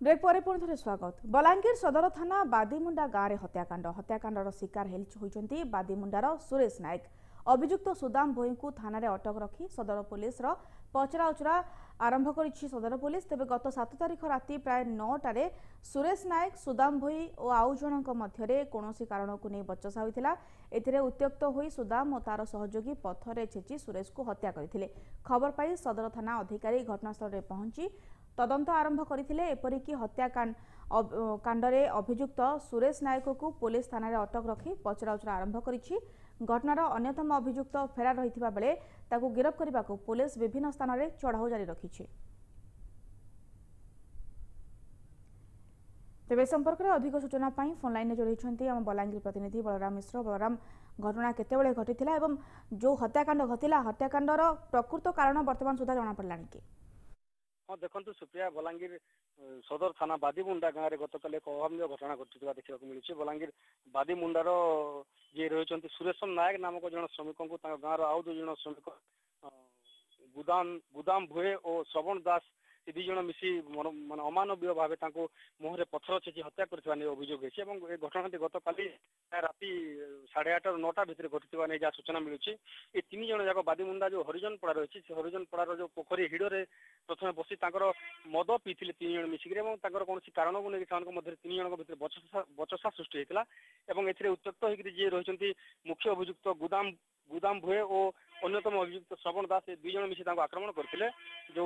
Break पर पुणी थे स्वागत। बलांगीर सदर थाना बादीमुंडा गाँव में हत्याकांडर शिकार होती बादीमुंडार सुरेश नायक। अभियुक्त सुदाम भोई को थाना अटक रखी सदर पुलिस पचराउचरा आरंभ कर सदर पुलिस। तेज गत 7 तारिख राति प्राय 9टार सुरेश नायक सुदाम भोई और आउ जनक मध्य कौन कारण को नहीं बचसा होता। एथिरे उत्त्यक्त होई सुदाम और तार सहयोगी पथरे छेची सुरेश को हत्या करथिले। खबर पाई सदर थाना अधिकारी घटनास्थल में पहुंची तदंत आरंभ करथिले। एपरिकी हत्याकांडरे अभियुक्त सुरेश नायक को पुलिस थाना अटक रखी पचराउचरा आरंभ करिछि। घटनार अन्यतम अभियुक्त फेरार रहिथिबा बेले ताकू गिरफ करने को पुलिस विभिन्न स्थान में चढ़ाऊ जारी रखिछि। तेज संपर्क में अधिक सूचना फोन लाइन जोड़ी आम बलांगीर प्रतिनिधि बलराम मिश्र। बलराम, घटना केतेबेले घटिथिला एवं जो हत्याकांड घटिला हत्याकांडर प्रकृत कारण वर्तमान सुधा जना पड़लानी कि? हाँ देखो सुप्रिया, बलांगीर सदर थाना बादीमुंडा गाँव में गतकाल एक अभावन घटना घटी देखा मिली। बलांगीर बादीमुंडार जी रही सुरेश नायक नामक जन श्रमिक को गाँव आउ 2 जन श्रमिक गुदाम भोए और श्रवण दास ये 2 जन मिसी मान अमानवीय भाव मुहर पथर छेची हत्या कर अभियोग है। घटना गतकाली राति 8:30 ରୁ 9ଟା भितर घटी जहाँ सूचना मिलूँ। ये 3 जन जाक बादीमुंडा जो हरिजन पड़ा रही है हरिजन पड़ार जो पोखरी हिड़े प्रथम बसी मद पीते 3 जन मिसिक कौन कारण को लेकिन 3 जन भर बचसा सृष्टि होता। उत्त्यक्त होकर जी रही मुख्य अभियुक्त गुदाम भोए और अन्यतम अभियुक्त श्रवण दास 2 जन मिसी आक्रमण करते जो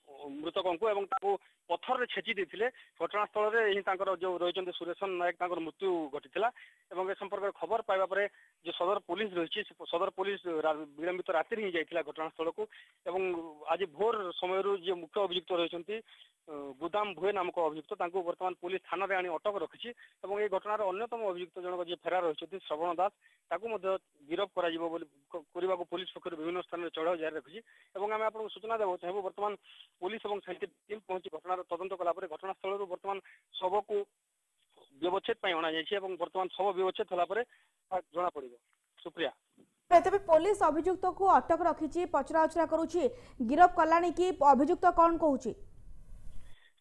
मृतक को पथर छेची देते। घटनास्थल में जो रही सुरेश नायक मृत्यु घटी ए संपर्क खबर पाइबा परे जो सदर पुलिस रही सदर पुलिस विलंबित राति ही जाइए घटनास्थल को। आज भोर समय जो मुख्य अभियुक्त रही गुदाम भोए नामक अभियुक्त वर्तमान पुलिस थाना आनी अटक रखी। ये घटनार अन्यतम अभियुक्त जनक जी फेरार रही श्रवण दास गिरफ करने को पुलिस पक्ष विभिन्न स्थान में चढ़ाऊ जारी रखी। आम आपको सूचना देवा चाहूँ वर्तमान पुलिस और साहित्य टीम पहुंची घटनार तदंत कलापर घटनास्थल वर्तमान शव को व्यवच्छेद अणा जाइए। वर्तमान शव व्यवच्छेद होगापर जना पड़। सुप्रिया, तेज पुलिस अभियुक्त को अटक रखी पचराउचरा करुछि, गिरफ कलानी कि अभियुक्त कौन कहूछि?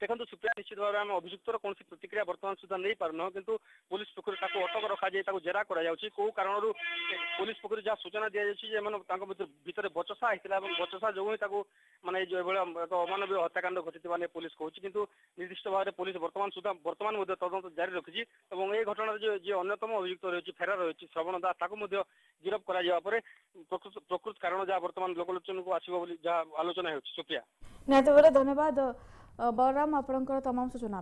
देखो सुप्रिया, निश्चित भाव में अभियुक्तर कौन प्रतिक्रिया वर्तमान सुधा नहीं पारन किंतु पुलिस पक्ष अटक रखा जाए जेरा कौ कारण पुलिस पक्ष जहाँ सूचना दी जाए भीतर बचसा होता बचसा जो ही माने जो एक अमानवीय हत्याकांड घटी पुलिस कहूँ किंतु निर्दिष्ट भाव में पुलिस वर्तमान तदंत जारी रखी। ये घटना जो अन्यतम अभियुक्त रही फेरार रही श्रवण दास गिरफ कर प्रकृत कारण जहाँ वर्तमान लोकलोचन को आसो जहाँ आलोचना हो। सुप्रिया, धन्यवाद बलराम आपंकर तमाम सूचना।